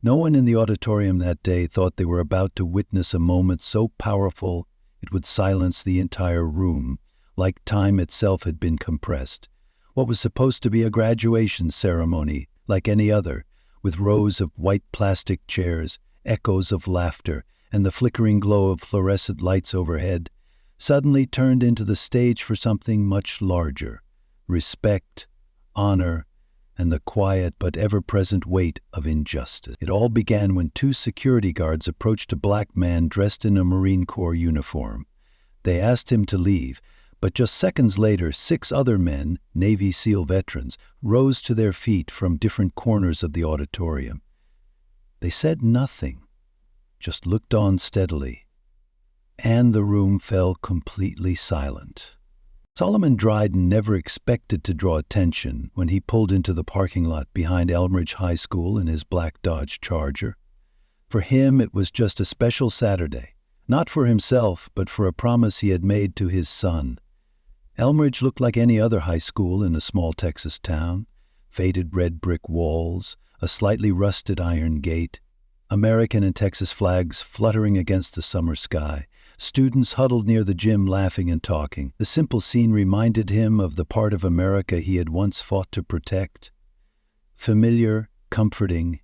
No one in the auditorium that day thought they were about to witness a moment so powerful it would silence the entire room, like time itself had been compressed. What was supposed to be a graduation ceremony, like any other, with rows of white plastic chairs, echoes of laughter, and the flickering glow of fluorescent lights overhead, suddenly turned into the stage for something much larger: respect, honor, and the quiet but ever-present weight of injustice. It all began when two security guards approached a black man dressed in a Marine Corps uniform. They asked him to leave, but just seconds later, 6 other men, Navy SEAL veterans, rose to their feet from different corners of the auditorium. They said nothing, just looked on steadily, and the room fell completely silent. Solomon Dryden never expected to draw attention when he pulled into the parking lot behind Elmridge High School in his black Dodge Charger. For him, it was just a special Saturday, not for himself, but for a promise he had made to his son. Elmridge looked like any other high school in a small Texas town: faded red brick walls, a slightly rusted iron gate, American and Texas flags fluttering against the summer sky, students huddled near the gym laughing and talking. The simple scene reminded him of the part of America he had once fought to protect. Familiar, comforting,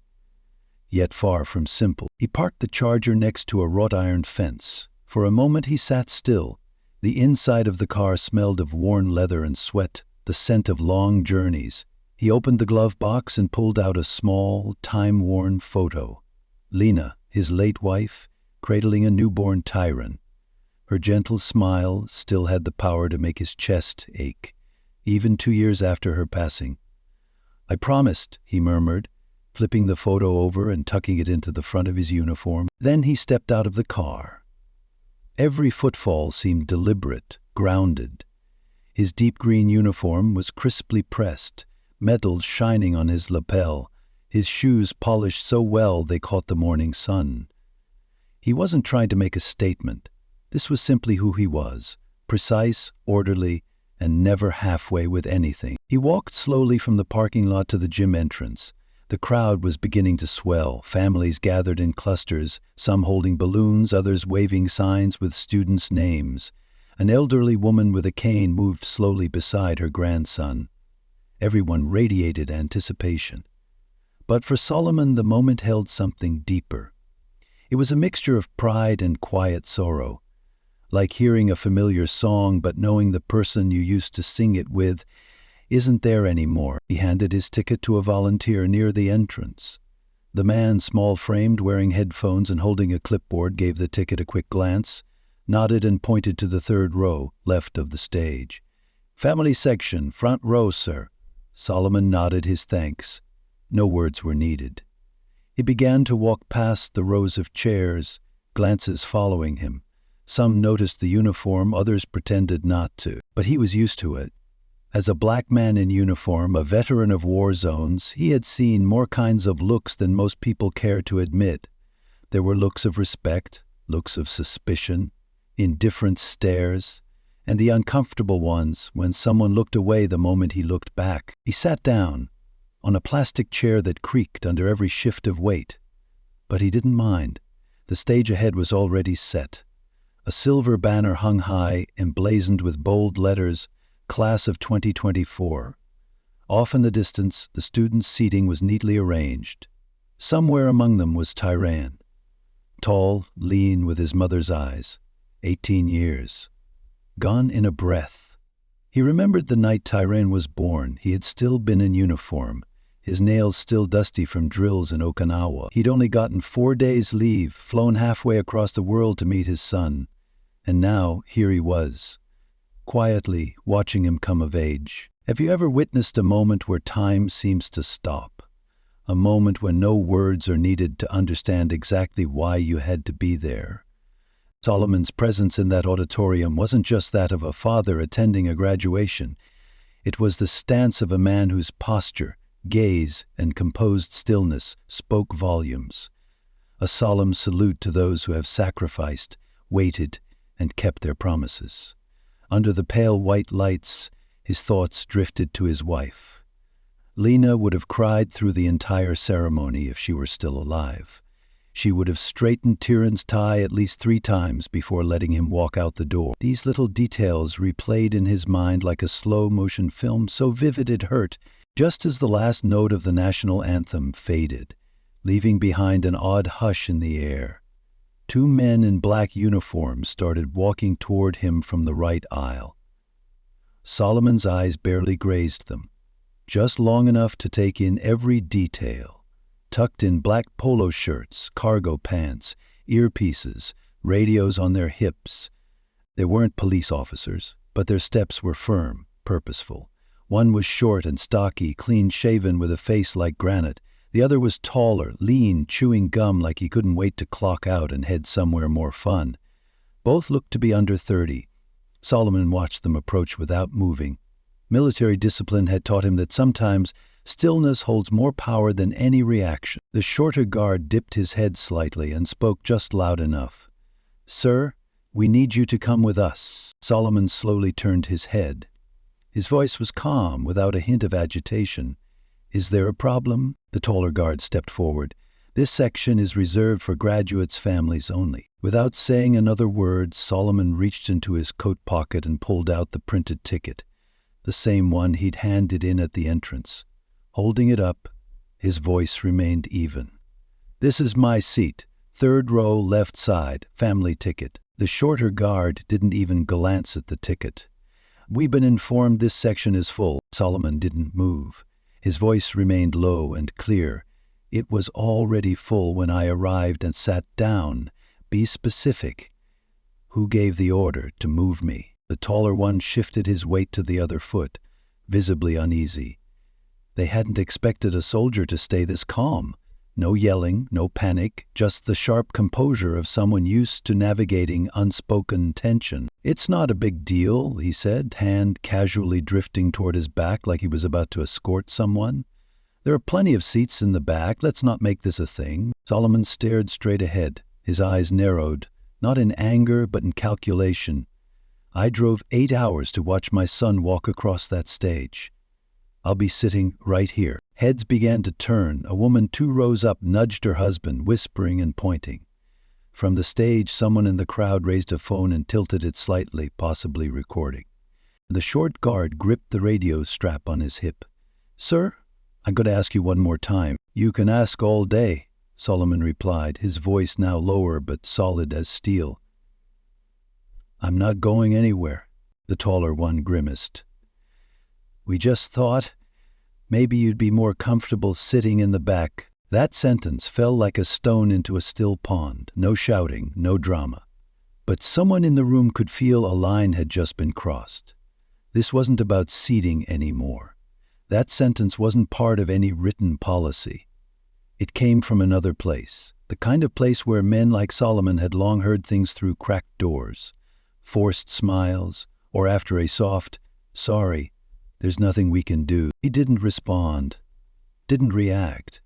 yet far from simple. He parked the Charger next to a wrought iron fence. For a moment he sat still. The inside of the car smelled of worn leather and sweat, the scent of long journeys. He opened the glove box and pulled out a small, time-worn photo. Lena, his late wife, cradling a newborn Tyron. Her gentle smile still had the power to make his chest ache, even 2 years after her passing. "I promised," he murmured, flipping the photo over and tucking it into the front of his uniform. Then he stepped out of the car. Every footfall seemed deliberate, grounded. His deep green uniform was crisply pressed, metals shining on his lapel, his shoes polished so well they caught the morning sun. He wasn't trying to make a statement. This was simply who he was: precise, orderly, and never halfway with anything. He walked slowly from the parking lot to the gym entrance. The crowd was beginning to swell, families gathered in clusters, some holding balloons, others waving signs with students' names. An elderly woman with a cane moved slowly beside her grandson. Everyone radiated anticipation. But for Solomon, the moment held something deeper. It was a mixture of pride and quiet sorrow, like hearing a familiar song but knowing the person you used to sing it with isn't there anymore. He handed his ticket to a volunteer near the entrance. The man, small-framed, wearing headphones and holding a clipboard, gave the ticket a quick glance, nodded and pointed to the 3rd row, left of the stage. "Family section, front row, sir." Solomon nodded his thanks. No words were needed. He began to walk past the rows of chairs, glances following him. Some noticed the uniform, others pretended not to. But he was used to it. As a black man in uniform, a veteran of war zones, he had seen more kinds of looks than most people care to admit. There were looks of respect, looks of suspicion, indifferent stares, and the uncomfortable ones when someone looked away the moment he looked back. He sat down on a plastic chair that creaked under every shift of weight. But he didn't mind. The stage ahead was already set. A silver banner hung high, emblazoned with bold letters, "Class of 2024. Off in the distance, the students' seating was neatly arranged. Somewhere among them was Tyran, tall, lean, with his mother's eyes, 18 years. Gone in a breath. He remembered the night Tyran was born. He had still been in uniform, his nails still dusty from drills in Okinawa. He'd only gotten 4 days' leave, flown halfway across the world to meet his son. And now, here he was, quietly watching him come of age. Have you ever witnessed a moment where time seems to stop? A moment when no words are needed to understand exactly why you had to be there? Solomon's presence in that auditorium wasn't just that of a father attending a graduation. It was the stance of a man whose posture, gaze, and composed stillness spoke volumes. A solemn salute to those who have sacrificed, waited, and kept their promises. Under the pale white lights, his thoughts drifted to his wife. Lena would have cried through the entire ceremony if she were still alive. She would have straightened Tyrion's tie at least 3 times before letting him walk out the door. These little details replayed in his mind like a slow-motion film, so vivid it hurt, just as the last note of the national anthem faded, leaving behind an odd hush in the air. 2 men in black uniforms started walking toward him from the right aisle. Solomon's eyes barely grazed them, just long enough to take in every detail. Tucked in black polo shirts, cargo pants, earpieces, radios on their hips. They weren't police officers, but their steps were firm, purposeful. One was short and stocky, clean-shaven with a face like granite. The other was taller, lean, chewing gum like he couldn't wait to clock out and head somewhere more fun. Both looked to be under 30. Solomon watched them approach without moving. Military discipline had taught him that sometimes stillness holds more power than any reaction. The shorter guard dipped his head slightly and spoke just loud enough. "Sir, we need you to come with us." Solomon slowly turned his head. His voice was calm, without a hint of agitation. "Is there a problem?" The taller guard stepped forward. "This section is reserved for graduates' families only." Without saying another word, Solomon reached into his coat pocket and pulled out the printed ticket, the same one he'd handed in at the entrance. Holding it up, his voice remained even. "This is my seat, 3rd row, left side, family ticket." The shorter guard didn't even glance at the ticket. "We've been informed this section is full." Solomon didn't move. His voice remained low and clear. "It was already full when I arrived and sat down. Be specific." "Who gave the order to move me?" The taller one shifted his weight to the other foot, visibly uneasy. They hadn't expected a soldier to stay this calm. No yelling, no panic, just the sharp composure of someone used to navigating unspoken tension. "It's not a big deal," he said, hand casually drifting toward his back like he was about to escort someone. "There are plenty of seats in the back. Let's not make this a thing." Solomon stared straight ahead. His eyes narrowed, not in anger but in calculation. "I drove 8 hours to watch my son walk across that stage. I'll be sitting right here." Heads began to turn. A woman 2 rows up nudged her husband, whispering and pointing. From the stage, someone in the crowd raised a phone and tilted it slightly, possibly recording. The short guard gripped the radio strap on his hip. "Sir, I'm going to ask you one more time." "You can ask all day," Solomon replied, his voice now lower but solid as steel. "I'm not going anywhere," the taller one grimaced. "We just thought maybe you'd be more comfortable sitting in the back." That sentence fell like a stone into a still pond. No shouting, no drama. But someone in the room could feel a line had just been crossed. This wasn't about seating anymore. That sentence wasn't part of any written policy. It came from another place, the kind of place where men like Solomon had long heard things through cracked doors, forced smiles, or after a soft, "Sorry, there's nothing we can do." He didn't respond, didn't react,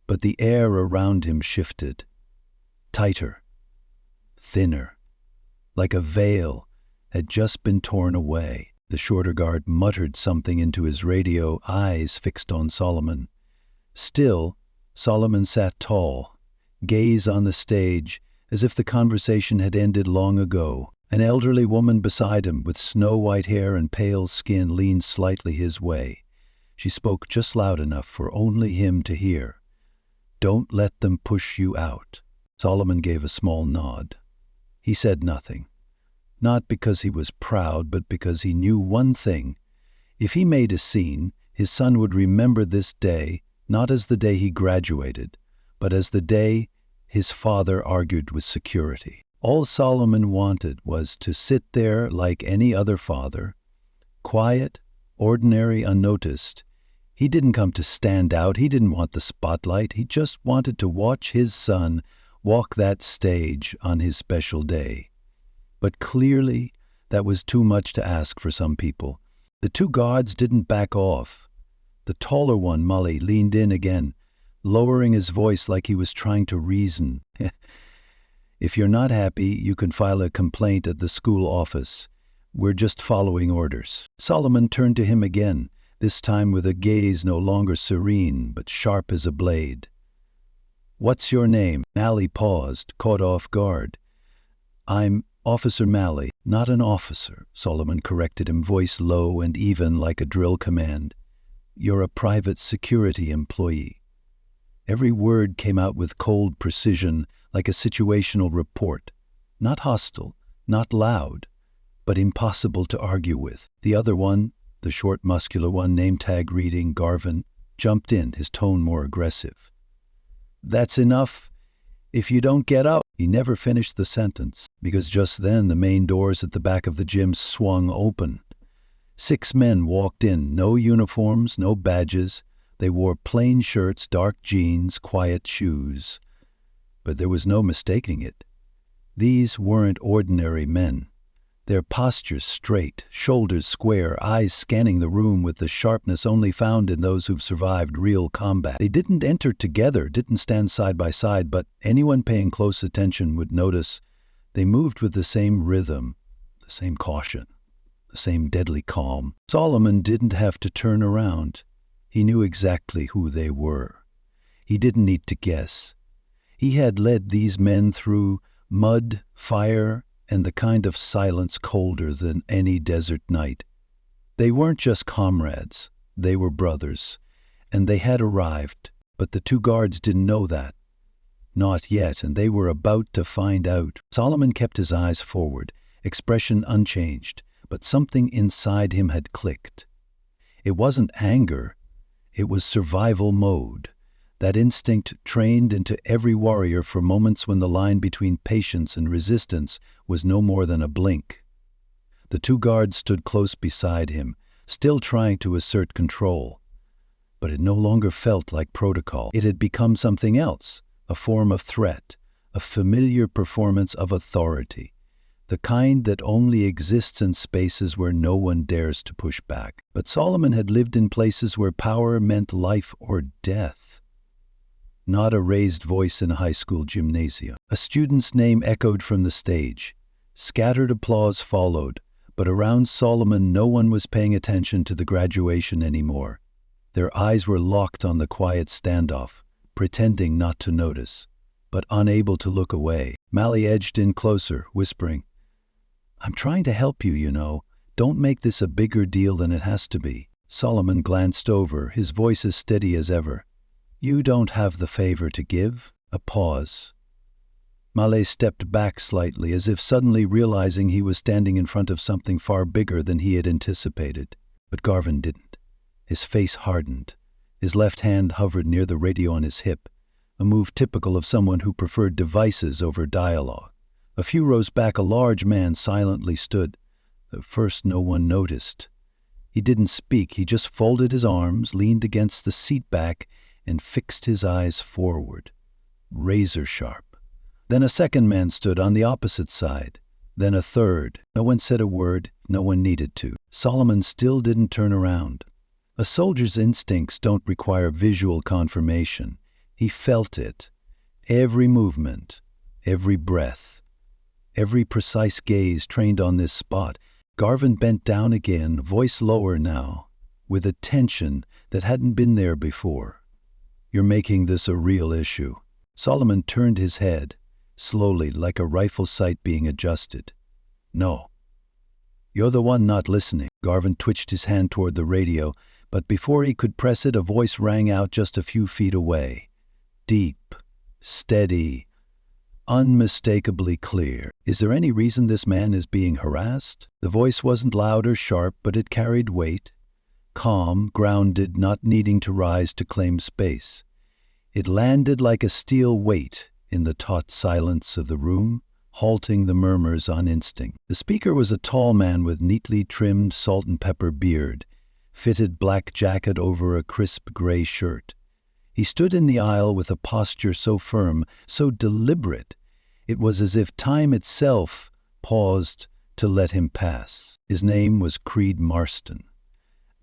but the air around him shifted, tighter, thinner, like a veil had just been torn away. The shorter guard muttered something into his radio, eyes fixed on Solomon. Still, Solomon sat tall, gaze on the stage, as if the conversation had ended long ago. An elderly woman beside him, with snow-white hair and pale skin, leaned slightly his way. She spoke just loud enough for only him to hear. "Don't let them push you out." Solomon gave a small nod. He said nothing, not because he was proud, but because he knew one thing. If he made a scene, his son would remember this day, not as the day he graduated, but as the day his father argued with security. All Solomon wanted was to sit there like any other father, quiet, ordinary, unnoticed. He didn't come to stand out. He didn't want the spotlight. He just wanted to watch his son walk that stage on his special day. But clearly, that was too much to ask for some people. The 2 guards didn't back off. The taller one, Mully, leaned in again, lowering his voice like he was trying to reason. "If you're not happy, you can file a complaint at the school office. We're just following orders." Solomon turned to him again, this time with a gaze no longer serene but sharp as a blade. "What's your name?" Malley paused, caught off guard. "I'm Officer Malley, not an officer," Solomon corrected him, voice low and even like a drill command. "You're a private security employee." Every word came out with cold precision, like a situational report. Not hostile, not loud, but impossible to argue with. The other one, the short, muscular one, name tag reading, Garvin, jumped in, his tone more aggressive. "That's enough. If you don't get up." He never finished the sentence, because just then the main doors at the back of the gym swung open. 6 men walked in, no uniforms, no badges. They wore plain shirts, dark jeans, quiet shoes. But there was no mistaking it. These weren't ordinary men. Their postures straight, shoulders square, eyes scanning the room with the sharpness only found in those who've survived real combat. They didn't enter together, didn't stand side by side, but anyone paying close attention would notice they moved with the same rhythm, the same caution, the same deadly calm. Solomon didn't have to turn around. He knew exactly who they were. He didn't need to guess. He had led these men through mud, fire, and the kind of silence colder than any desert night. They weren't just comrades, they were brothers, and they had arrived, but the 2 guards didn't know that. Not yet, and they were about to find out. Solomon kept his eyes forward, expression unchanged, but something inside him had clicked. It wasn't anger, it was survival mode. That instinct trained into every warrior for moments when the line between patience and resistance was no more than a blink. The 2 guards stood close beside him, still trying to assert control. But it no longer felt like protocol. It had become something else, a form of threat, a familiar performance of authority, the kind that only exists in spaces where no one dares to push back. But Solomon had lived in places where power meant life or death. Not a raised voice in a high school gymnasium. A student's name echoed from the stage. Scattered applause followed, but around Solomon no one was paying attention to the graduation anymore. Their eyes were locked on the quiet standoff, pretending not to notice, but unable to look away. Malley edged in closer, whispering, "I'm trying to help you, you know. Don't make this a bigger deal than it has to be." Solomon glanced over, his voice as steady as ever. "You don't have the favor to give." A pause. Malley stepped back slightly, as if suddenly realizing he was standing in front of something far bigger than he had anticipated. But Garvin didn't. His face hardened. His left hand hovered near the radio on his hip, a move typical of someone who preferred devices over dialogue. A few rows back, a large man silently stood. At first, no one noticed. He didn't speak. He just folded his arms, leaned against the seat back, and fixed his eyes forward, razor sharp. Then a second man stood on the opposite side. Then a third. No one said a word. No one needed to. Solomon still didn't turn around. A soldier's instincts don't require visual confirmation. He felt it. Every movement, every breath, every precise gaze trained on this spot. Garvin bent down again, voice lower now, with a tension that hadn't been there before. "You're making this a real issue." Solomon turned his head, slowly, like a rifle sight being adjusted. "No. You're the one not listening." Garvin twitched his hand toward the radio, but before he could press it, a voice rang out just a few feet away. Deep, steady, unmistakably clear. "Is there any reason this man is being harassed?" The voice wasn't loud or sharp, but it carried weight. Calm, grounded, not needing to rise to claim space. It landed like a steel weight in the taut silence of the room, halting the murmurs on instinct. The speaker was a tall man with neatly trimmed salt and pepper beard, fitted black jacket over a crisp gray shirt. He stood in the aisle with a posture so firm, so deliberate, it was as if time itself paused to let him pass. His name was Creed Marston.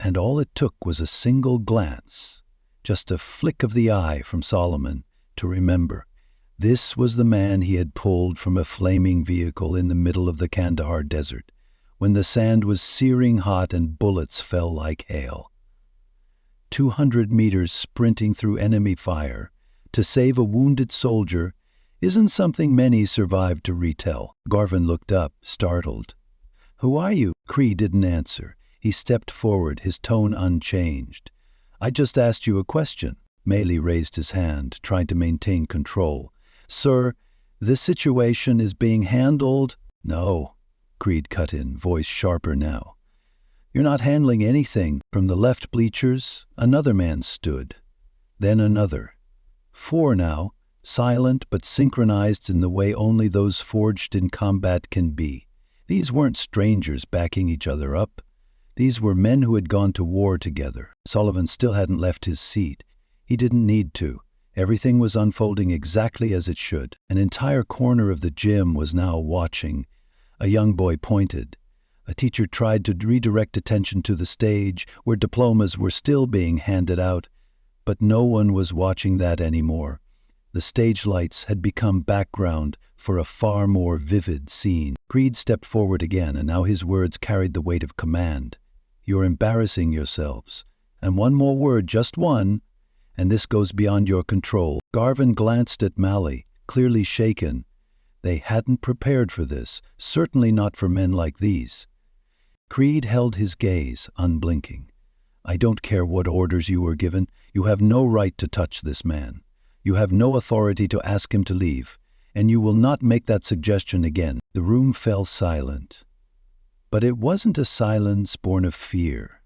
And all it took was a single glance, just a flick of the eye from Solomon, to remember. This was the man he had pulled from a flaming vehicle in the middle of the Kandahar desert, when the sand was searing hot and bullets fell like hail. 200 meters sprinting through enemy fire to save a wounded soldier isn't something many survive to retell. Garvin looked up, startled. "Who are you?" Cree didn't answer. He stepped forward, his tone unchanged. "I just asked you a question." Maley raised his hand, trying to maintain control. "Sir, this situation is being handled—" "No," Creed cut in, voice sharper now. "You're not handling anything." From the left bleachers, another man stood. Then another. 4 now, silent but synchronized in the way only those forged in combat can be. These weren't strangers backing each other up. These were men who had gone to war together. Sullivan still hadn't left his seat. He didn't need to. Everything was unfolding exactly as it should. An entire corner of the gym was now watching. A young boy pointed. A teacher tried to redirect attention to the stage, where diplomas were still being handed out, but no one was watching that anymore. The stage lights had become background for a far more vivid scene. Creed stepped forward again, and now his words carried the weight of command. "You're embarrassing yourselves. And one more word, just one, and this goes beyond your control." Garvin glanced at Maley, clearly shaken. They hadn't prepared for this, certainly not for men like these. Creed held his gaze, unblinking. "I don't care what orders you were given. You have no right to touch this man. You have no authority to ask him to leave, and you will not make that suggestion again." The room fell silent. But it wasn't a silence born of fear.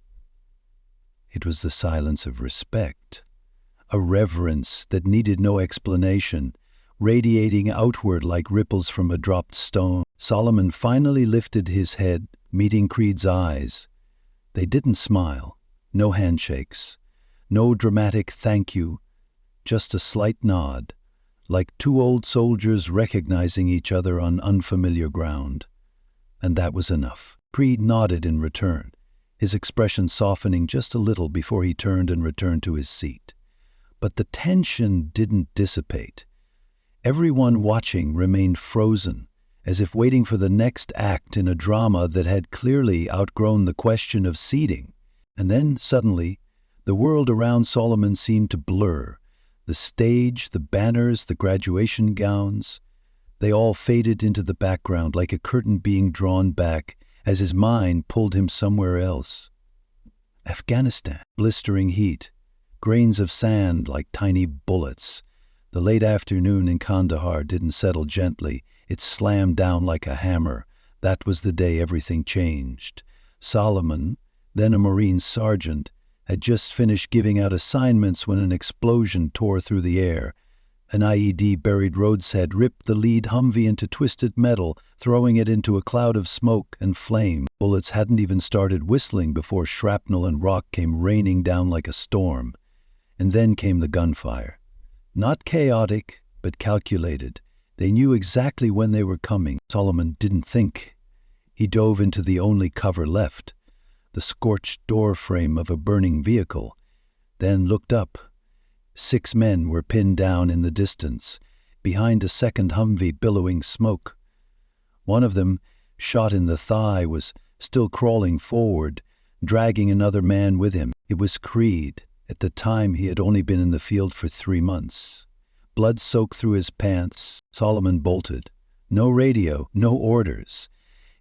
It was the silence of respect, a reverence that needed no explanation, radiating outward like ripples from a dropped stone. Solomon finally lifted his head, meeting Creed's eyes. They didn't smile, no handshakes, no dramatic thank you, just a slight nod, like two old soldiers recognizing each other on unfamiliar ground. And that was enough. Creed nodded in return, his expression softening just a little before he turned and returned to his seat. But the tension didn't dissipate. Everyone watching remained frozen, as if waiting for the next act in a drama that had clearly outgrown the question of seating. And then, suddenly, the world around Solomon seemed to blur. The stage, the banners, the graduation gowns, they all faded into the background like a curtain being drawn back as his mind pulled him somewhere else. Afghanistan, blistering heat, grains of sand like tiny bullets. The late afternoon in Kandahar didn't settle gently. It slammed down like a hammer. That was the day everything changed. Solomon, then a Marine sergeant, had just finished giving out assignments when an explosion tore through the air. An IED buried roadset ripped the lead Humvee into twisted metal, throwing it into a cloud of smoke and flame. Bullets hadn't even started whistling before shrapnel and rock came raining down like a storm. And then came the gunfire. Not chaotic, but calculated. They knew exactly when they were coming. Solomon didn't think. He dove into the only cover left, the scorched door frame of a burning vehicle, then looked up. 6 men were pinned down in the distance, behind a second Humvee billowing smoke. One of them, shot in the thigh, was still crawling forward, dragging another man with him. It was Creed. At the time, he had only been in the field for 3 months. Blood soaked through his pants. Solomon bolted. No radio, no orders.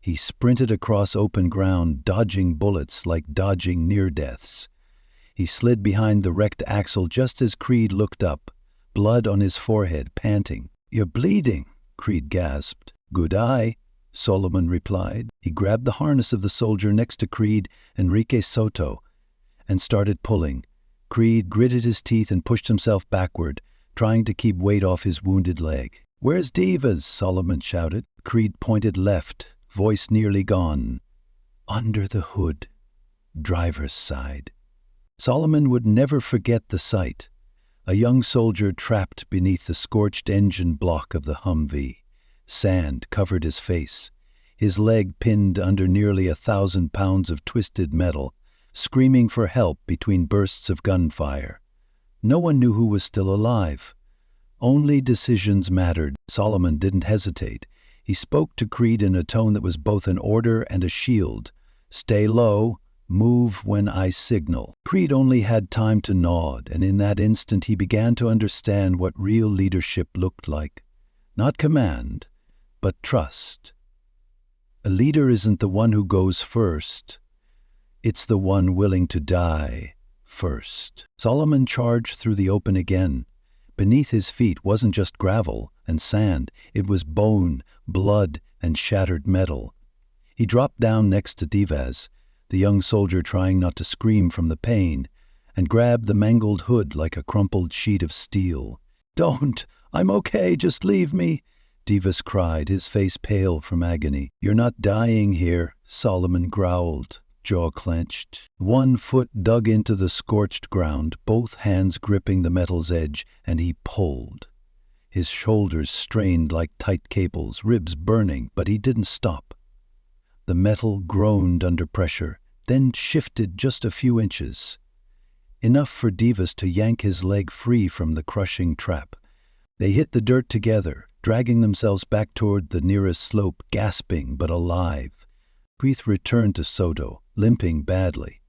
He sprinted across open ground, dodging bullets like dodging near-deaths. He slid behind the wrecked axle just as Creed looked up, blood on his forehead, panting. "You're bleeding," Creed gasped. "Good eye," Solomon replied. He grabbed the harness of the soldier next to Creed, Enrique Soto, and started pulling. Creed gritted his teeth and pushed himself backward, trying to keep weight off his wounded leg. "Where's Divas?" Solomon shouted. Creed pointed left, voice nearly gone. "Under the hood, driver's side." Solomon would never forget the sight. A young soldier trapped beneath the scorched engine block of the Humvee. Sand covered his face, his leg pinned under nearly 1,000 pounds of twisted metal, screaming for help between bursts of gunfire. No one knew who was still alive. Only decisions mattered. Solomon didn't hesitate. He spoke to Creed in a tone that was both an order and a shield. "Stay low, Move when I signal. Creed only had time to nod, and in that instant he began to understand what real leadership looked like. Not command, but trust. A leader isn't the one who goes first. It's the one willing to die first. Solomon charged through the open again. Beneath his feet wasn't just gravel and sand, it was bone, blood, and shattered metal. He dropped down next to Divas, the young soldier trying not to scream from the pain, and grabbed the mangled hood like a crumpled sheet of steel. "Don't! I'm okay, just leave me!" Divas cried, his face pale from agony. "You're not dying here," Solomon growled, jaw clenched. One foot dug into the scorched ground, both hands gripping the metal's edge, and he pulled. His shoulders strained like tight cables, ribs burning, but he didn't stop. The metal groaned under pressure, then shifted just a few inches. Enough for Divas to yank his leg free from the crushing trap. They hit the dirt together, dragging themselves back toward the nearest slope, gasping but alive. Preeth returned to Soto, limping badly.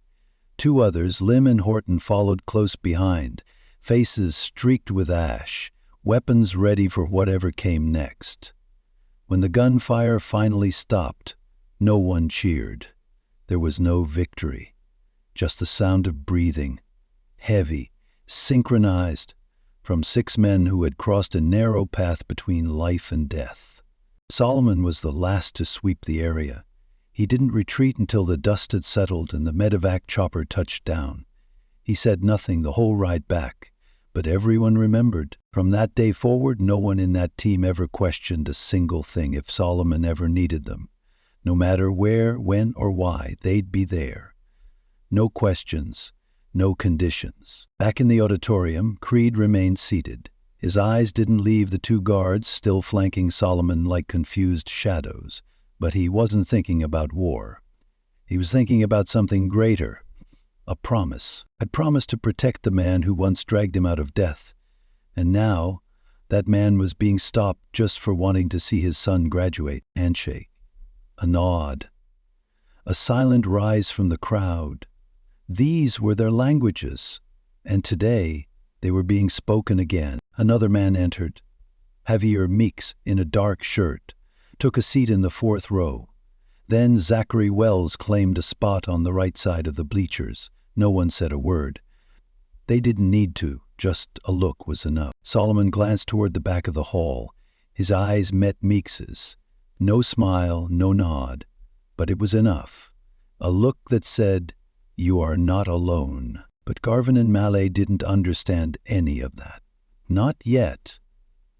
Two others, Lim and Horton, followed close behind, faces streaked with ash, weapons ready for whatever came next. When the gunfire finally stopped, no one cheered. There was no victory, just the sound of breathing, heavy, synchronized, from 6 men who had crossed a narrow path between life and death. Solomon was the last to sweep the area. He didn't retreat until the dust had settled and the medevac chopper touched down. He said nothing the whole ride back, but everyone remembered. From that day forward, no one in that team ever questioned a single thing. If Solomon ever needed them, no matter where, when, or why, they'd be there. No questions, no conditions. Back in the auditorium, Creed remained seated. His eyes didn't leave the 2 guards still flanking Solomon like confused shadows. But he wasn't thinking about war. He was thinking about something greater. A promise. I'd promised to protect the man who once dragged him out of death. And now, that man was being stopped just for wanting to see his son graduate. Handshake. A nod. A silent rise from the crowd. These were their languages. And today, they were being spoken again. Another man entered. Javier Meeks, in a dark shirt, took a seat in the 4th row. Then Zachary Wells claimed a spot on the right side of the bleachers. No one said a word. They didn't need to, just a look was enough. Solomon glanced toward the back of the hall. His eyes met Meeks's. No smile, no nod, but it was enough. A look that said, "You are not alone." But Garvin and Mallet didn't understand any of that. Not yet.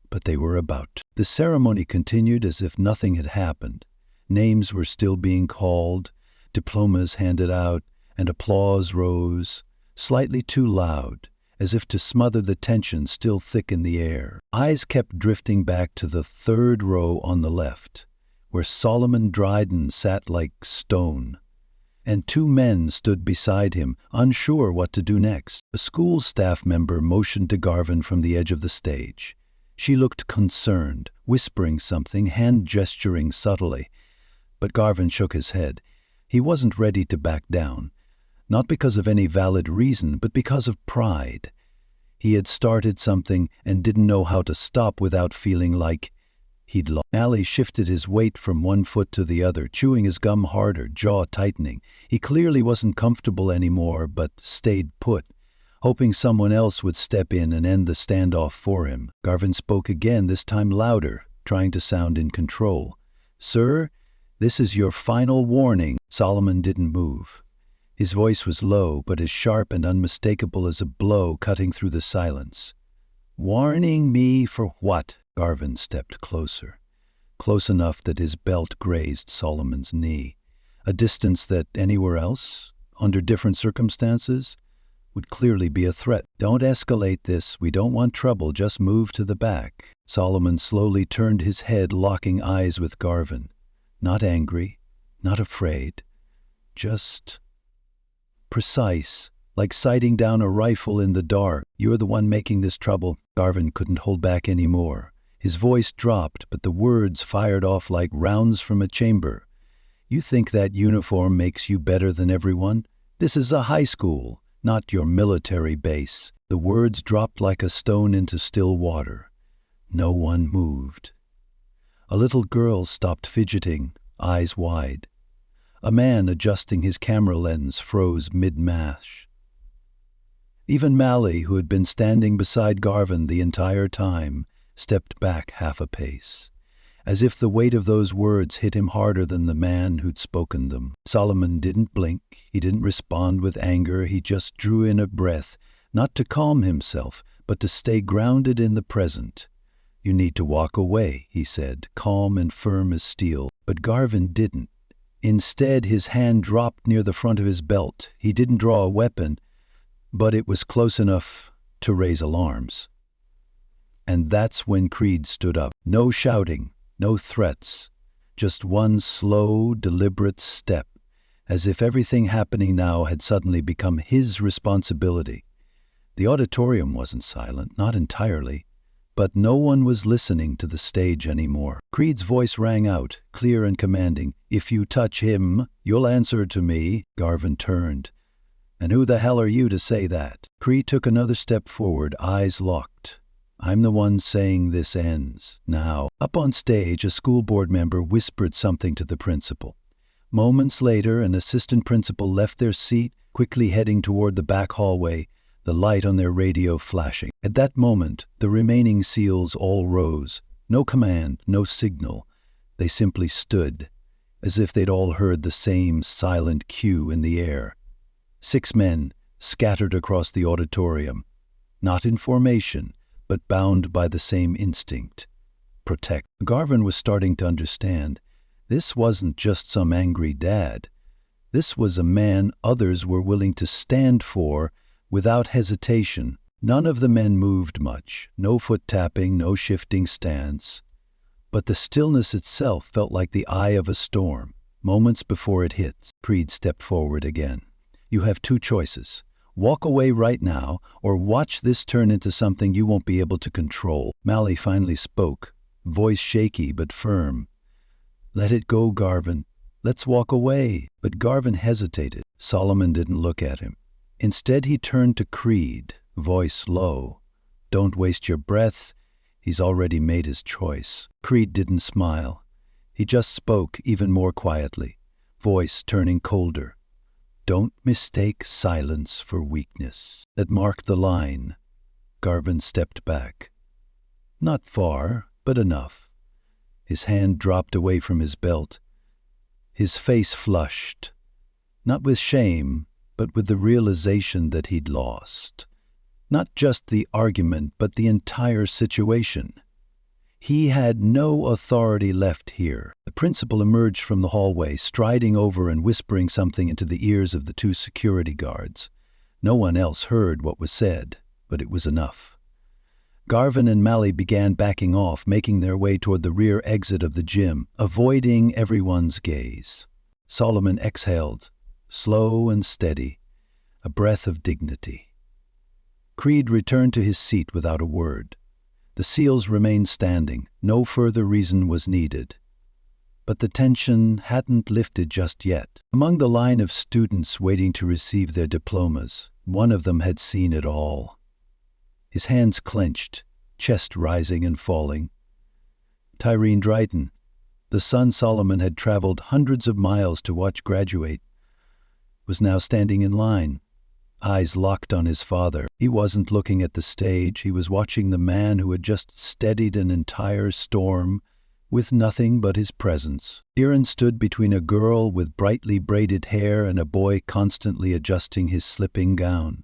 But they were about to. The ceremony continued as if nothing had happened. Names were still being called, diplomas handed out, and applause rose, slightly too loud, as if to smother the tension still thick in the air. Eyes kept drifting back to the 3rd row on the left, where Solomon Dryden sat like stone, and 2 men stood beside him, unsure what to do next. A school staff member motioned to Garvin from the edge of the stage. She looked concerned, whispering something, hand-gesturing subtly. But Garvin shook his head. He wasn't ready to back down, not because of any valid reason, but because of pride. He had started something and didn't know how to stop without feeling like he'd lost. Malley shifted his weight from one foot to the other, chewing his gum harder, jaw tightening. He clearly wasn't comfortable anymore, but stayed put, hoping someone else would step in and end the standoff for him. Garvin spoke again, this time louder, trying to sound in control. "Sir, this is your final warning." Solomon didn't move. His voice was low, but as sharp and unmistakable as a blow cutting through the silence. "Warning me for what?" Garvin stepped closer, close enough that his belt grazed Solomon's knee, a distance that anywhere else, under different circumstances, would clearly be a threat. "Don't escalate this. We don't want trouble. Just move to the back." Solomon slowly turned his head, locking eyes with Garvin. Not angry, not afraid, just precise, like sighting down a rifle in the dark. "You're the one making this trouble." Garvin couldn't hold back anymore. His voice dropped, but the words fired off like rounds from a chamber. "You think that uniform makes you better than everyone? This is a high school, not your military base. The words dropped like a stone into still water. No one moved. A little girl stopped fidgeting, eyes wide. A man adjusting his camera lens froze mid-mash. Even Mally, who had been standing beside Garvin the entire time, stepped back half a pace, as if the weight of those words hit him harder than the man who'd spoken them. Solomon didn't blink, he didn't respond with anger, he just drew in a breath, not to calm himself, but to stay grounded in the present. "You need to walk away," he said, calm and firm as steel. But Garvin didn't. Instead, his hand dropped near the front of his belt. He didn't draw a weapon, but it was close enough to raise alarms. And that's when Creed stood up. No shouting, no threats, just one slow, deliberate step, as if everything happening now had suddenly become his responsibility. The auditorium wasn't silent, not entirely, but no one was listening to the stage anymore. Creed's voice rang out, clear and commanding. "If you touch him, you'll answer to me." Garvin turned. "And who the hell are you to say that?" Creed took another step forward, eyes locked. "I'm the one saying this ends now." Up on stage, a school board member whispered something to the principal. Moments later, an assistant principal left their seat, quickly heading toward the back hallway, the light on their radio flashing. At that moment, the remaining SEALs all rose. No command, no signal. They simply stood, as if they'd all heard the same silent cue in the air. 6 men scattered across the auditorium, not in formation, but bound by the same instinct. Protect. Garvin was starting to understand. This wasn't just some angry dad. This was a man others were willing to stand for without hesitation. None of the men moved much. No foot tapping, no shifting stance. But the stillness itself felt like the eye of a storm. Moments before it hit, Creed stepped forward again. "You have 2 choices. Walk away right now, or watch this turn into something you won't be able to control." Mally finally spoke, voice shaky but firm. "Let it go, Garvin. Let's walk away." But Garvin hesitated. Solomon didn't look at him. Instead, he turned to Creed, voice low. "Don't waste your breath. He's already made his choice." Creed didn't smile. He just spoke even more quietly, voice turning colder. "Don't mistake silence for weakness." That marked the line. Garvin stepped back. Not far, but enough. His hand dropped away from his belt. His face flushed, not with shame, but with the realization that he'd lost. Not just the argument, but the entire situation. He had no authority left here. The principal emerged from the hallway, striding over and whispering something into the ears of the 2 security guards. No one else heard what was said, but it was enough. Garvin and Mally began backing off, making their way toward the rear exit of the gym, avoiding everyone's gaze. Solomon exhaled, slow and steady, a breath of dignity. Creed returned to his seat without a word. The SEALs remained standing. No further reason was needed. But the tension hadn't lifted just yet. Among the line of students waiting to receive their diplomas, one of them had seen it all. His hands clenched, chest rising and falling. Tyreen Drayton, the son Solomon had traveled hundreds of miles to watch graduate, was now standing in line, eyes locked on his father. He wasn't looking at the stage. He was watching the man who had just steadied an entire storm with nothing but his presence. Kieran stood between a girl with brightly braided hair and a boy constantly adjusting his slipping gown.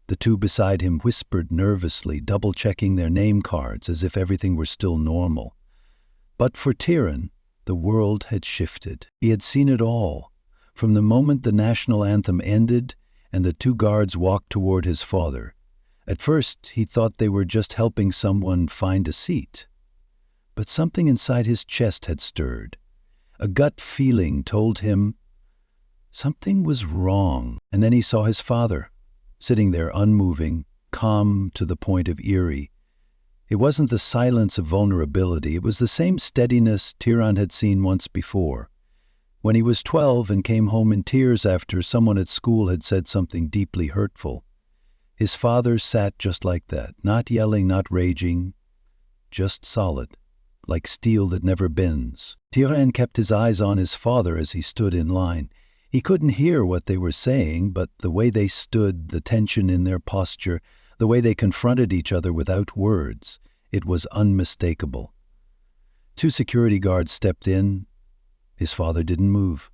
The 2 beside him whispered nervously, double-checking their name cards as if everything were still normal. But for Kieran, the world had shifted. He had seen it all. From the moment the national anthem ended and the 2 guards walked toward his father. At first, he thought they were just helping someone find a seat. But something inside his chest had stirred. A gut feeling told him something was wrong. And then he saw his father, sitting there unmoving, calm to the point of eerie. It wasn't the silence of vulnerability. It was the same steadiness Kieran had seen once before, When he was 12 and came home in tears after someone at school had said something deeply hurtful, his father sat just like that, not yelling, not raging, just solid, like steel that never bends. Tyran kept his eyes on his father as he stood in line. He couldn't hear what they were saying, but the way they stood, the tension in their posture, the way they confronted each other without words, it was unmistakable. 2 security guards stepped in. His father didn't move.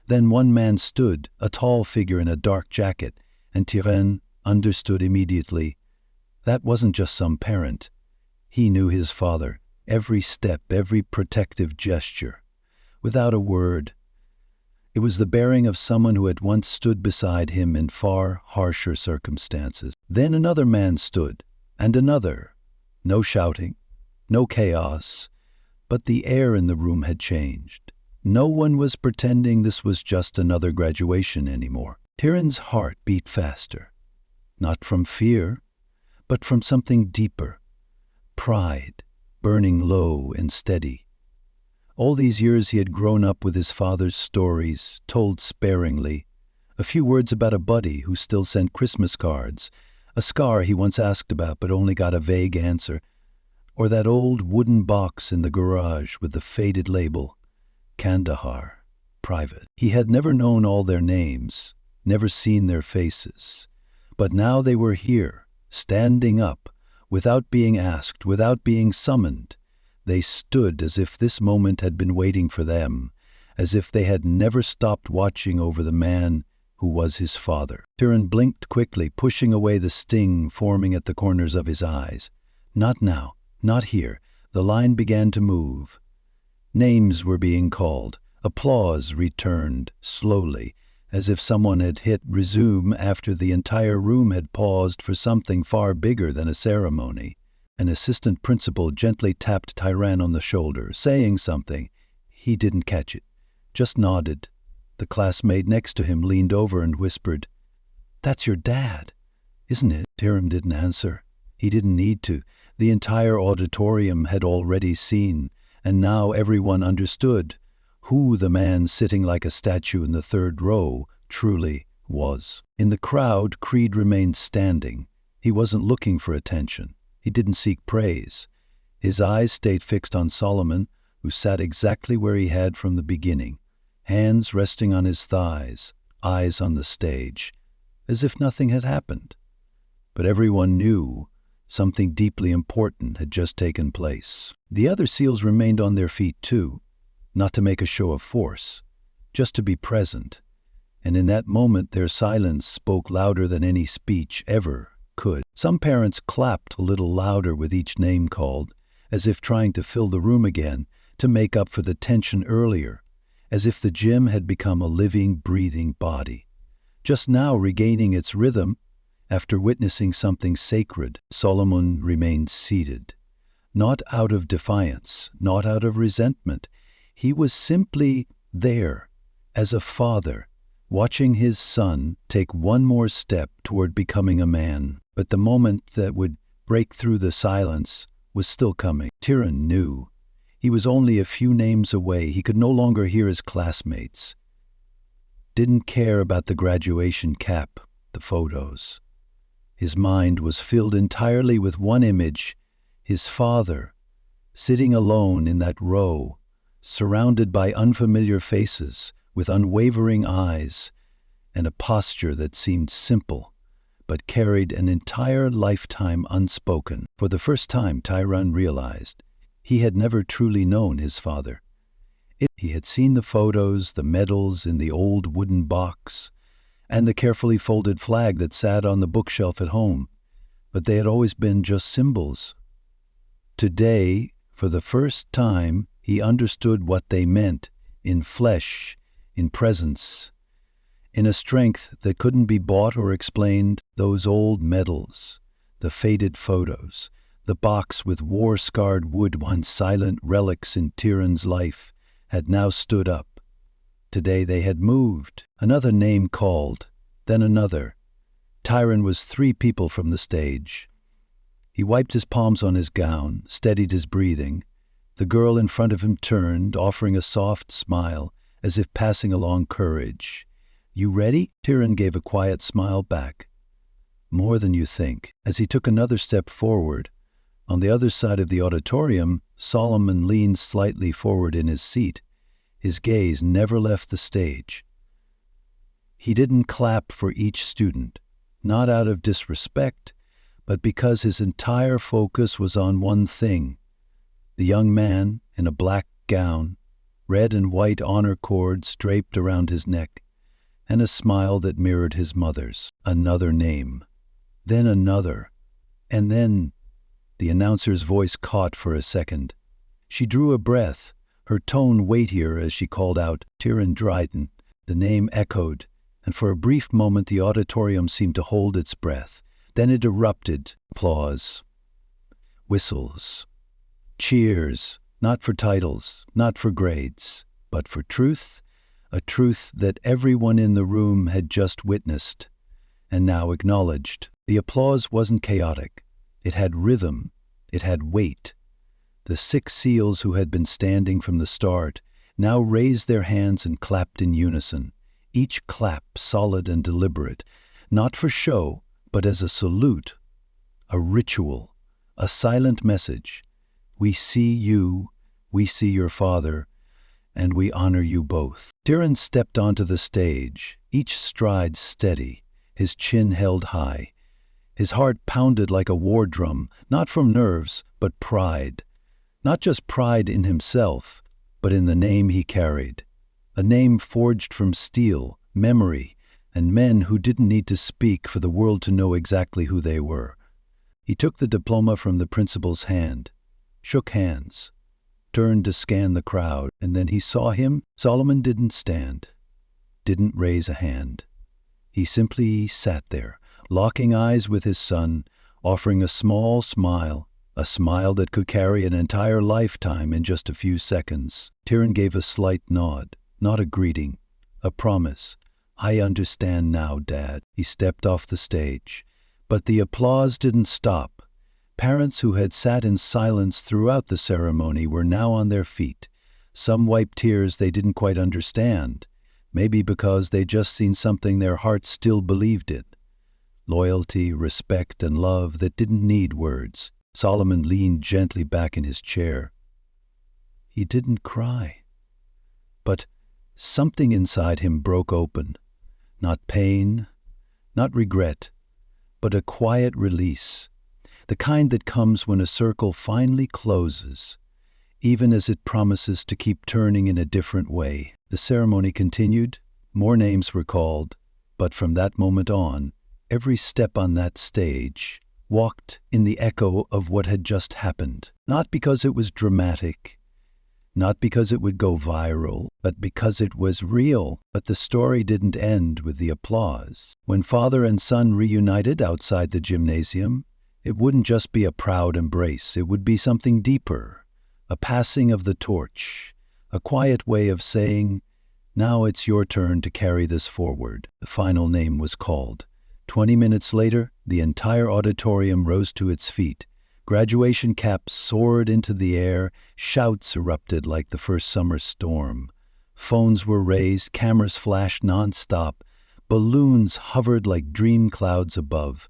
Then one man stood, a tall figure in a dark jacket, and Tyran understood immediately. That wasn't just some parent. He knew his father, every step, every protective gesture. Without a word, it was the bearing of someone who had once stood beside him in far harsher circumstances. Then another man stood, and another. No shouting, no chaos, but the air in the room had changed. No one was pretending this was just another graduation anymore. Tyran's heart beat faster, not from fear, but from something deeper. Pride, burning low and steady. All these years he had grown up with his father's stories, told sparingly. A few words about a buddy who still sent Christmas cards, a scar he once asked about but only got a vague answer, or that old wooden box in the garage with the faded label, Kandahar, private. He had never known all their names, never seen their faces. But now they were here, standing up, without being asked, without being summoned. They stood as if this moment had been waiting for them, as if they had never stopped watching over the man who was his father. Tyran blinked quickly, pushing away the sting forming at the corners of his eyes. Not now, not here. The line began to move. Names were being called. Applause returned, slowly, as if someone had hit resume after the entire room had paused for something far bigger than a ceremony. An assistant principal gently tapped Tyran on the shoulder, saying something. He didn't catch it, just nodded. The classmate next to him leaned over and whispered, "That's your dad, isn't it?" Tyran didn't answer. He didn't need to. The entire auditorium had already seen, and now everyone understood who the man sitting like a statue in the 3rd row truly was. In the crowd, Creed remained standing. He wasn't looking for attention. He didn't seek praise. His eyes stayed fixed on Solomon, who sat exactly where he had from the beginning, hands resting on his thighs, eyes on the stage, as if nothing had happened. But everyone knew something deeply important had just taken place. The other SEALs remained on their feet too, not to make a show of force, just to be present. And in that moment their silence spoke louder than any speech ever could. Some parents clapped a little louder with each name called, as if trying to fill the room again, to make up for the tension earlier, as if the gym had become a living, breathing body, just now regaining its rhythm after witnessing something sacred. Solomon remained seated, not out of defiance, not out of resentment. He was simply there, as a father, watching his son take one more step toward becoming a man. But the moment that would break through the silence was still coming. Tyran knew. He was only a few names away. He could no longer hear his classmates. Didn't care about the graduation cap, the photos. His mind was filled entirely with one image, his father, sitting alone in that row, surrounded by unfamiliar faces, with unwavering eyes, and a posture that seemed simple, but carried an entire lifetime unspoken. For the first time, Tyran realized he had never truly known his father. He had seen the photos, the medals in the old wooden box, and the carefully folded flag that sat on the bookshelf at home, but they had always been just symbols. Today, for the first time, he understood what they meant, in flesh, in presence, in a strength that couldn't be bought or explained. Those old medals, the faded photos, the box with war-scarred wood, once silent relics in Tyran's life, had now stood up. Today they had moved. Another name called, then another. Tyran was 3 people from the stage. He wiped his palms on his gown, steadied his breathing. The girl in front of him turned, offering a soft smile, as if passing along courage. "You ready?" Tyrion gave a quiet smile back. "More than you think." As he took another step forward, on the other side of the auditorium, Solomon leaned slightly forward in his seat. His gaze never left the stage. He didn't clap for each student, not out of disrespect, but because his entire focus was on one thing: the young man in a black gown, red and white honor cords draped around his neck, and a smile that mirrored his mother's. Another name, then another, and then the announcer's voice caught for a second. She drew a breath, her tone weightier as she called out, "Tyrion Dryden." The name echoed, and for a brief moment the auditorium seemed to hold its breath. Then it erupted. Applause, whistles, cheers, not for titles, not for grades, but for truth, a truth that everyone in the room had just witnessed and now acknowledged. The applause wasn't chaotic. It had rhythm. It had weight. The 6 seals who had been standing from the start now raised their hands and clapped in unison, each clap solid and deliberate, not for show, but as a salute, a ritual, a silent message. "We see you, we see your father, and we honor you both." Tyrion stepped onto the stage, each stride steady, his chin held high. His heart pounded like a war drum, not from nerves, but pride. Not just pride in himself, but in the name he carried. A name forged from steel, memory, and men who didn't need to speak for the world to know exactly who they were. He took the diploma from the principal's hand, shook hands, turned to scan the crowd, and then he saw him. Solomon didn't stand, didn't raise a hand. He simply sat there, locking eyes with his son, offering a small smile, a smile that could carry an entire lifetime in just a few seconds. Tyrion gave a slight nod, not a greeting, a promise. "I understand now, Dad." He stepped off the stage. But the applause didn't stop. Parents who had sat in silence throughout the ceremony were now on their feet. Some wiped tears they didn't quite understand, maybe because they'd just seen something their hearts still believed in. Loyalty, respect, and love that didn't need words. Solomon leaned gently back in his chair. He didn't cry, but something inside him broke open. Not pain, not regret, but a quiet release, the kind that comes when a circle finally closes, even as it promises to keep turning in a different way. The ceremony continued, more names were called, but from that moment on, every step on that stage walked in the echo of what had just happened, not because it was dramatic, not because it would go viral, but because it was real. But the story didn't end with the applause. When father and son reunited outside the gymnasium, it wouldn't just be a proud embrace. It would be something deeper, a passing of the torch, a quiet way of saying, "Now it's your turn to carry this forward." The final name was called. 20 minutes later, the entire auditorium rose to its feet. Graduation caps soared into the air, shouts erupted like the first summer storm. Phones were raised, cameras flashed nonstop, balloons hovered like dream clouds above.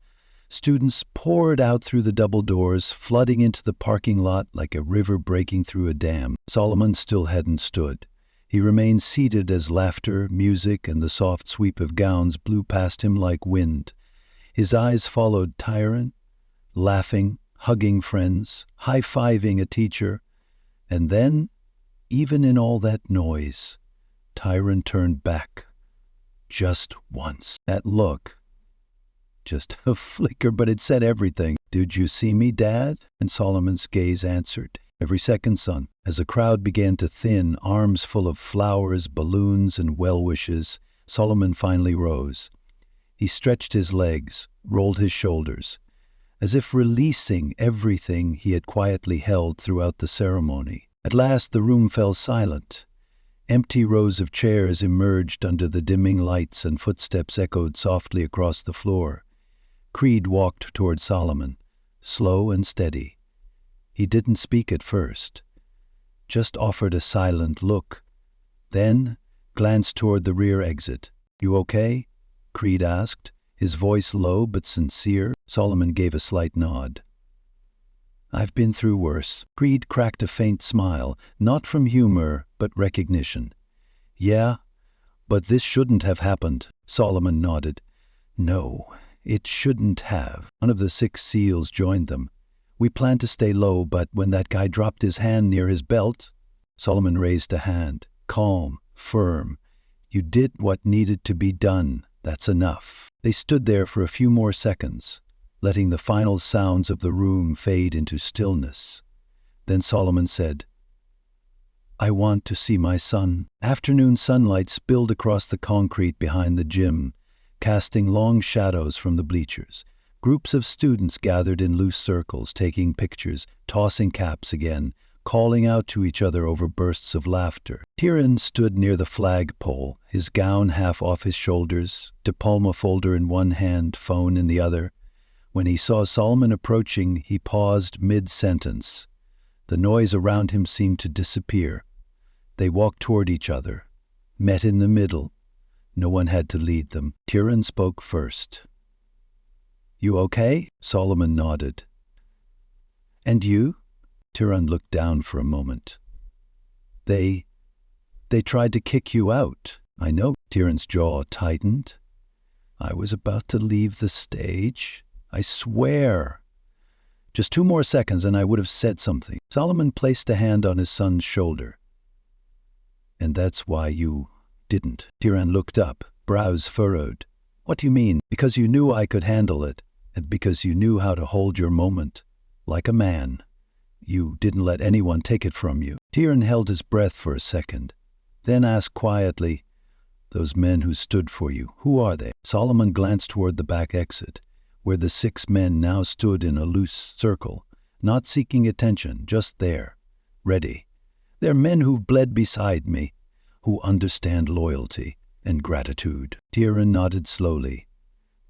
Students poured out through the double doors, flooding into the parking lot like a river breaking through a dam. Solomon still hadn't stood. He remained seated as laughter, music, and the soft sweep of gowns blew past him like wind. His eyes followed Tyrion, laughing, hugging friends, high-fiving a teacher. And then, even in all that noise, Tyrion turned back. Just once. That look, just a flicker, but it said everything. "Did you see me, Dad?" And Solomon's gaze answered, "Every second, son." As the crowd began to thin, arms full of flowers, balloons, and well-wishes, Solomon finally rose. He stretched his legs, rolled his shoulders, as if releasing everything he had quietly held throughout the ceremony. At last the room fell silent. Empty rows of chairs emerged under the dimming lights and footsteps echoed softly across the floor. Creed walked toward Solomon, slow and steady. He didn't speak at first, just offered a silent look. Then, glanced toward the rear exit. "You okay?" Creed asked, his voice low but sincere. Solomon gave a slight nod. "I've been through worse." Creed cracked a faint smile, not from humor, but recognition. "Yeah, but this shouldn't have happened." Solomon nodded. "No, it shouldn't have." One of the 6 SEALs joined them. "We planned to stay low, but when that guy dropped his hand near his belt..." Solomon raised a hand, calm, firm. "You did what needed to be done. That's enough." They stood there for a few more seconds, letting the final sounds of the room fade into stillness. Then Solomon said, "I want to see my son." Afternoon sunlight spilled across the concrete behind the gym, casting long shadows from the bleachers. Groups of students gathered in loose circles, taking pictures, tossing caps again, calling out to each other over bursts of laughter. Tieran stood near the flagpole, his gown half off his shoulders, diploma folder in one hand, phone in the other. When he saw Solomon approaching, he paused mid-sentence. The noise around him seemed to disappear. They walked toward each other, met in the middle. No one had to lead them. Tieran spoke first. "You okay?" Solomon nodded. "And you?" Tieran looked down for a moment. They tried to kick you out." "I know." Tieran's jaw tightened. "I was about to leave the stage. I swear. Just 2 more seconds and I would have said something." Solomon placed a hand on his son's shoulder. "And that's why you didn't." Tieran looked up, brows furrowed. "What do you mean?" "Because you knew I could handle it, and because you knew how to hold your moment, like a man. You didn't let anyone take it from you." Tieran held his breath for a second, then asked quietly, "Those men who stood for you, who are they?" Solomon glanced toward the back exit, where the 6 men now stood in a loose circle, not seeking attention, just there, ready. "They're men who've bled beside me, who understand loyalty and gratitude." Tieran nodded slowly.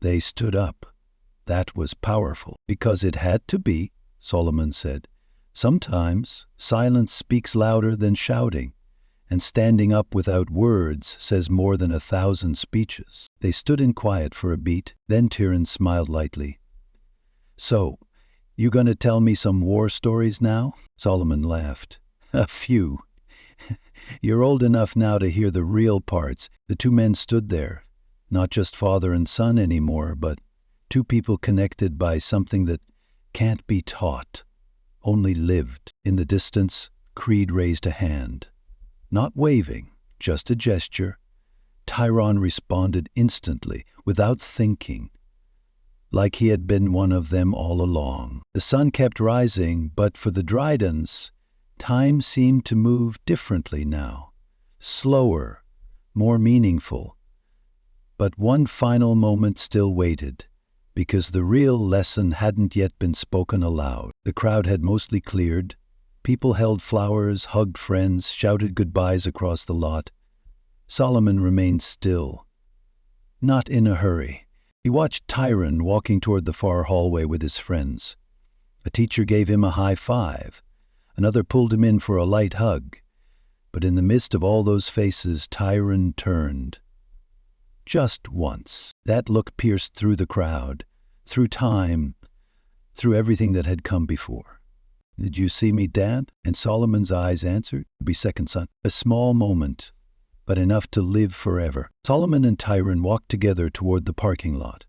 They stood up. That was powerful. "Because it had to be," Solomon said. "Sometimes silence speaks louder than shouting, and standing up without words says more than 1,000 speeches." They stood in quiet for a beat, then Tieran smiled lightly. "So, you gonna tell me some war stories now?" Solomon laughed. "A few. You're old enough now to hear the real parts." The 2 men stood there, not just father and son anymore, but 2 people connected by something that can't be taught, only lived. In the distance, Creed raised a hand. Not waving, just a gesture. Tieran responded instantly, without thinking, like he had been one of them all along. The sun kept rising, but for the Drydens, time seemed to move differently now. Slower, more meaningful. But one final moment still waited, because the real lesson hadn't yet been spoken aloud. The crowd had mostly cleared. People held flowers, hugged friends, shouted goodbyes across the lot. Solomon remained still, not in a hurry. He watched Tieran walking toward the far hallway with his friends. A teacher gave him a high five. Another pulled him in for a light hug. But in the midst of all those faces, Tieran turned. Just once. That look pierced through the crowd, through time, through everything that had come before. "Did you see me, Dad?" And Solomon's eyes answered, "Be second, son." A small moment, but enough to live forever. Solomon and Tieran walked together toward the parking lot.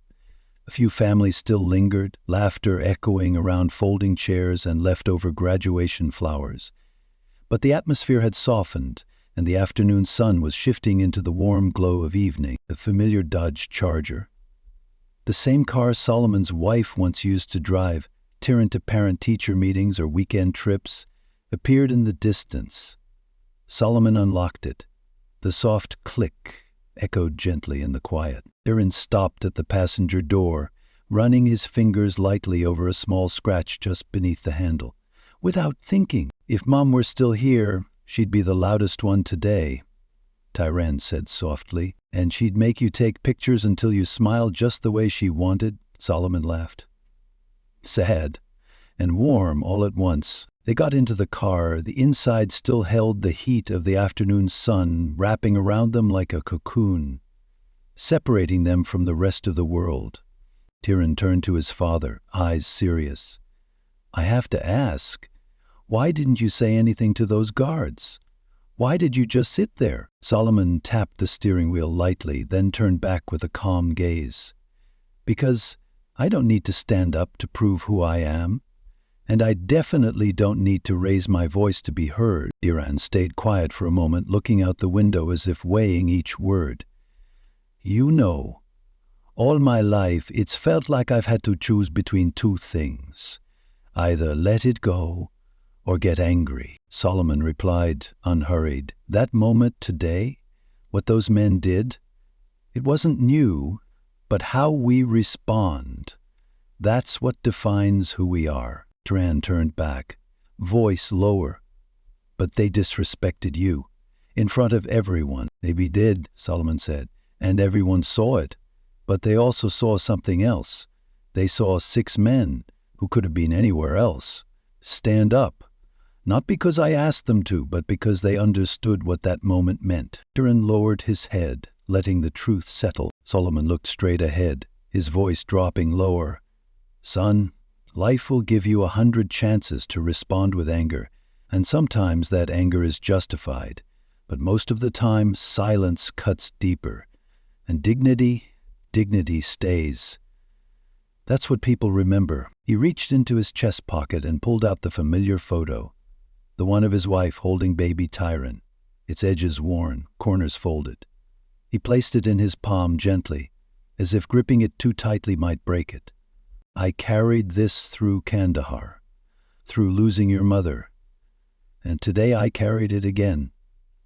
A few families still lingered, laughter echoing around folding chairs and leftover graduation flowers. But the atmosphere had softened, and the afternoon sun was shifting into the warm glow of evening. The familiar Dodge Charger, the same car Solomon's wife once used to drive Tieran to parent-teacher meetings or weekend trips, appeared in the distance. Solomon unlocked it. The soft click echoed gently in the quiet. Tieran stopped at the passenger door, running his fingers lightly over a small scratch just beneath the handle. Without thinking, "If Mom were still here, she'd be the loudest one today," Tieran said softly. "And she'd make you take pictures until you smiled just the way she wanted," Solomon laughed. Sad and warm all at once. They got into the car. The inside still held the heat of the afternoon sun wrapping around them like a cocoon, separating them from the rest of the world. Tyrone turned to his father, eyes serious. "I have to ask, why didn't you say anything to those guards? Why did you just sit there?" Solomon tapped the steering wheel lightly, then turned back with a calm gaze. "Because I don't need to stand up to prove who I am. And I definitely don't need to raise my voice to be heard." Tyrone stayed quiet for a moment, looking out the window as if weighing each word. "You know, all my life it's felt like I've had to choose between two things. Either let it go or get angry." Solomon replied, unhurried. "That moment today, what those men did, it wasn't new, but how we respond. That's what defines who we are." Tran turned back, voice lower. "But they disrespected you, in front of everyone." "Maybe did," Solomon said, "and everyone saw it. But they also saw something else. They saw 6 men, who could have been anywhere else, stand up. Not because I asked them to, but because they understood what that moment meant." Tyrone lowered his head, letting the truth settle. Solomon looked straight ahead, his voice dropping lower. "Son, life will give you 100 chances to respond with anger, and sometimes that anger is justified, but most of the time silence cuts deeper, and dignity stays. That's what people remember." He reached into his chest pocket and pulled out the familiar photo, the one of his wife holding baby Tyrone, its edges worn, corners folded. He placed it in his palm gently, as if gripping it too tightly might break it. "I carried this through Kandahar, through losing your mother, and today I carried it again.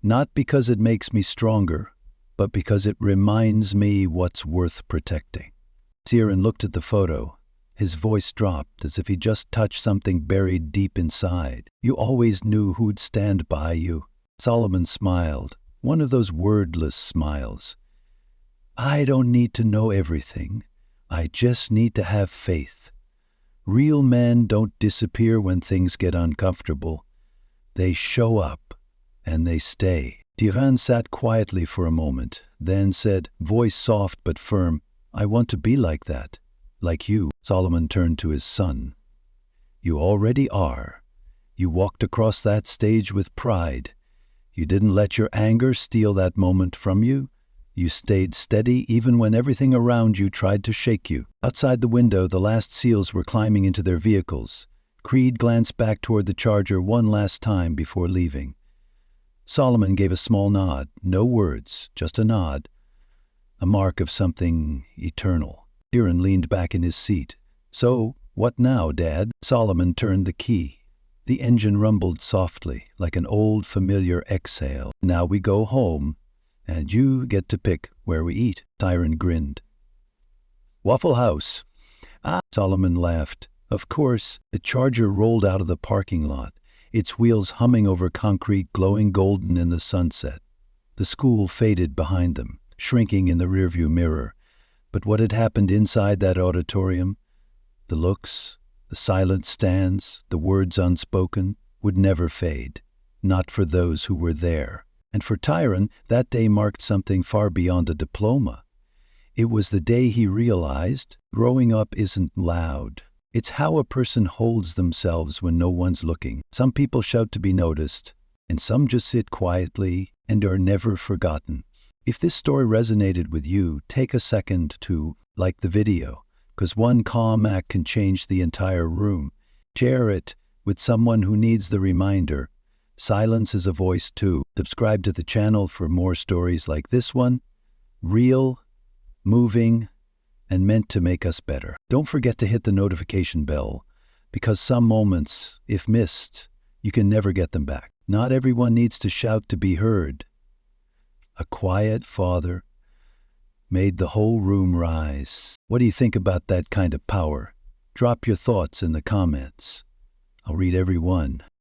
Not because it makes me stronger, but because it reminds me what's worth protecting." Tyrone looked at the photo. His voice dropped as if he just touched something buried deep inside. "You always knew who'd stand by you." Solomon smiled, one of those wordless smiles. "I don't need to know everything. I just need to have faith. Real men don't disappear when things get uncomfortable. They show up, and they stay." Tyrone sat quietly for a moment, then said, voice soft but firm, "I want to be like that, like you." Solomon turned to his son. "You already are. You walked across that stage with pride. You didn't let your anger steal that moment from you. You stayed steady even when everything around you tried to shake you." Outside the window, the last SEALs were climbing into their vehicles. Creed glanced back toward the Charger one last time before leaving. Solomon gave a small nod, no words, just a nod, a mark of something eternal. Tyrone leaned back in his seat. "So, what now, Dad?" Solomon turned the key. The engine rumbled softly, like an old familiar exhale. "Now we go home, and you get to pick where we eat." Tyrone grinned. "Waffle House." "Ah," Solomon laughed. Of course. The Charger rolled out of the parking lot, its wheels humming over concrete glowing golden in the sunset. The school faded behind them, shrinking in the rearview mirror. But what had happened inside that auditorium, the looks, the silent stands, the words unspoken, would never fade. Not for those who were there. And for Tyrone, that day marked something far beyond a diploma. It was the day he realized growing up isn't loud. It's how a person holds themselves when no one's looking. Some people shout to be noticed, and some just sit quietly and are never forgotten. If this story resonated with you, take a second to like the video, because one calm act can change the entire room. Share it with someone who needs the reminder. Silence is a voice too. Subscribe to the channel for more stories like this one. Real, moving, and meant to make us better. Don't forget to hit the notification bell, because some moments, if missed, you can never get them back. Not everyone needs to shout to be heard. A quiet father made the whole room rise. What do you think about that kind of power? Drop your thoughts in the comments. I'll read every one.